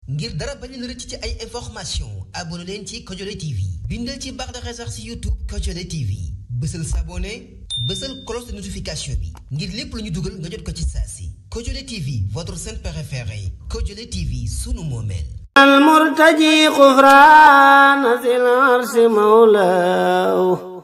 ngir dara bañ leen rëcc ci ay information abonné leen ci Kodiolé TV bindal ci barre de recherche ci YouTube Kodiolé TV bësal s'abonner bësal cloche de notification bi ngir lépp lu ñu dugal nga jot ko ci saa si Kodiolé TV votre chaîne préférée Kodiolé TV sunu moomeel المرتجي غفران ذي العرش مولاه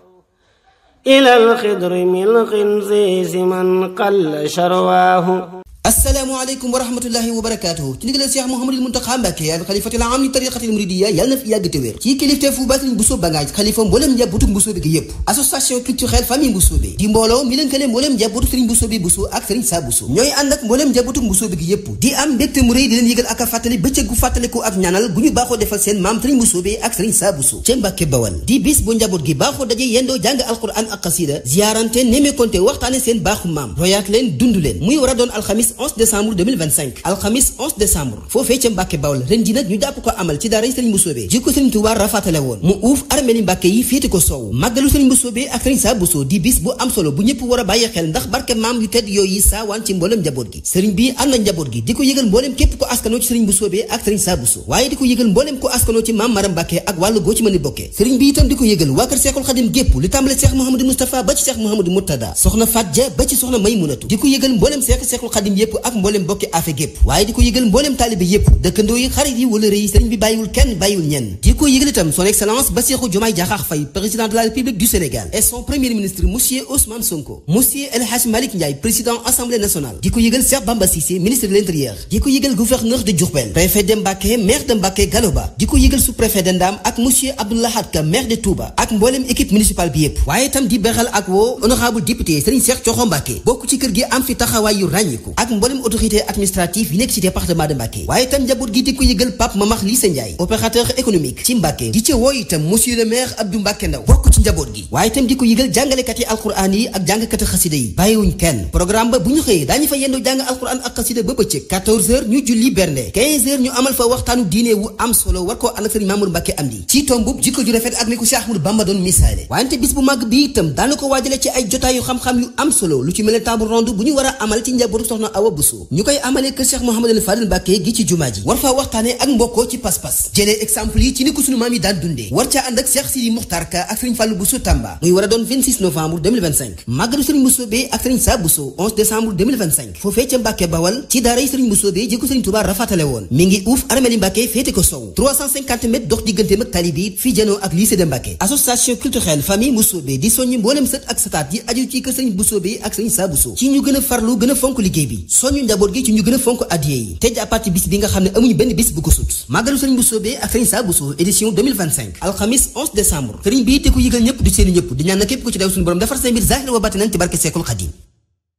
إلى الخضر من خنزيز من قل شرواه. asalaamaaleykum wa rahmatullahi wa barakaatuhu ci ndigal Cheikh Mouhamadul Mountakha Mbacké al xalifatul aam li tariqatil muridiyya yàlla na fi yàgg te wér ci kilifteefu Sëriñ Bousso Bangaaj xalifa mboolem njabootu Mbusoobe gi yépp association culturelle famille Mbusoobe di mbooloo mi lënkale mboolem njabootu Sëriñ Mbusoobe Bousso ak Sëriñ Saa Bousso ñooy ànd ak mboolem njabootu Mbusoobe gi yépp di am mbégte mu rëy di leen yëgal ak a fàttali bëccëg gu fàttaliku ak ñaanal gu ñu baaxoo defal seen maam Sëriñ Mbusoobe ak Sëriñ Saa Bousso ca Mbàkke Bawal di bis bu njaboot gi baaxoo daje yendoo jàng alquran ak xasida ziyaarante nemekonte waxtaane seen baaxu maam royaat leen dund leen muy war a doon alxamis 11 décembre 2025 alxamis 11 décembre foofee ca Mbàkke Bawol ren ji nag ñu jàpp ko amal ci daara Sëriñ Mbusoobe ji ko Sëriñ Tuubaa rafatale woon mu uuf armeeli Mbàkke yi féete ko soow màggalu Sëriñ Mbusoobe ak Sëriñ Saa Bousso di bis bu am solo bu ñëpp war a bàyyi xel ndax barke maam yu tedd yooyu saawaan ci mboolem njaboot gi sëriñ bi am na njaboot gi di ko yëgal mbooleem képp ko askanoo ci Sëriñ Mbusoobe ak Sëriñ Saa Bousso waaye di ko yëgal mbooleem ko askanoo ci maam Maram Mbàkke ak wàllu goo ci mën a bokkee sëriñ bi itam di ko yëgal waa kër Seexul Xadim gépp li tàmbale Seex Mouhamadou Moustapha ba ci Seex Mouhamadou Murtada soxna Faat Ja ba ci soxna Maymunatu di ko yëgal mbooleem Seexul Xadim yépp ak mbooleem bokki afe gépp waaye di ko yëgal mbooleem taalibe yépp dëkkandoo yi xarit yi wala rëy sëriñ bi bàyyiwul kenn bàyyiwul ñenn di ko yëgal itam son excellence Bassirou Diomaye Diakhar Faye président de la République du Sénégal et son premier ministre monsieur Ousmane Sonko monsieur El Hadj Malick Ndiaye président assemblée nationale di ko yëgal Cheikh Bamba Cissé ministre de l'intérieur di ko yëgal gouverneur de Diourbel préfet de Mbacké maire de Mbacké Galoba di ko yëgal sous-préfet de Ndam ak monsieur Abdoulahad Ka maire de Touba ak mbooleem équipe municipale bi yépp waaye itam di beral ak woo honorable député Serigne Cheikh Thioro Mbacké bokk ci kër gi am fi taxawaay yu ràññiku ak mbooleem autorité administrative yi nekk ci département de Mbacké waaye itam njaboot gi di ko yëgal Pape Mamax Lissa Ndiaye opérateur économique ci Mbacké di ca woo itam monsieur le maire Abdou Mbacké Ndaw bokk ci njaboot gi waaye itam di ko yëgal jàngalekat yi alquran yi ak jàngkati xasida yi bàyyiwuñ kenn programme ba bu ñu xëyee daañu fa yendoo jàng alquran ak xasida ba bëccëg 14h ñu julli bernde 15h ñu amal fa waxtaanu diine wu am solo war koo ànd ak Sëriñ Mamour Mbacké Amdi ci tombub jikko ju rafet ak ni ko Cheikh Ahmadou Bamba doon misaale wante bis bu màgg bi itam daana ko waajale ci ay jotaayu xam-xam yu am solo lu ci mel ne table ronde bu ñu war a amal ci njabootu soxna Awa Bousso ñu koy amalee kër Cheikh Mouhamadou Fadel Mbacké gi ci jumaa ji war faa waxtaane ak mbokkoo ci pas-pas jëlee exemple yi ci ni ko sunu maam yi daan dundee war caa ànd ak Cheikh Sidi Muxtar Ka ak Sëriñ Fallou Bousso Tamba muy war a doon 26 novembre 2025 màggalu Sëriñ Mbusoobe ak Sëriñ Saa Bousso 11 décembre 2025 foofee ca Mbàkke Bawal ci daaray Sëriñ Mbusoobe ji ko Sëriñ Tuubaa rafatale woon mi ngi uuf armeeli Mbàkke féete ko sow 350 mètres dox digganteem ak tali bi fii janoo ak lycée de Mbàkke association culturelle famille Mbusoobe di soññi mboolem sët ak sataat yi aju ci kër Sëriñ Mbusoobe ak Sëriñ Saa Bousso ci ñu gën a farlu gën a fonk liggéey bi soññu njaboot gi ci ñu gën a fonk addiye yi te jàppaat ci bis bi nga xam ne amuñu benn bis bu ko sut màggalu Sëriñ Mbusoobe ak Sëriñ Saa Bousso édition 2025 alxamis 11 décembre sëriñ bi te ko yëgal ñëpp di seeni ñëpp di ñaan na képp ko ci daw suñu borom defar say mbir zahir wa batinan ci barke Seexul Xadim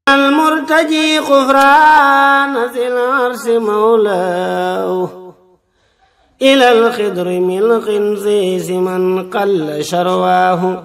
المرتجي غفران ذي العرش مولاه إلى الخضر من خنزيز من قل شرواه.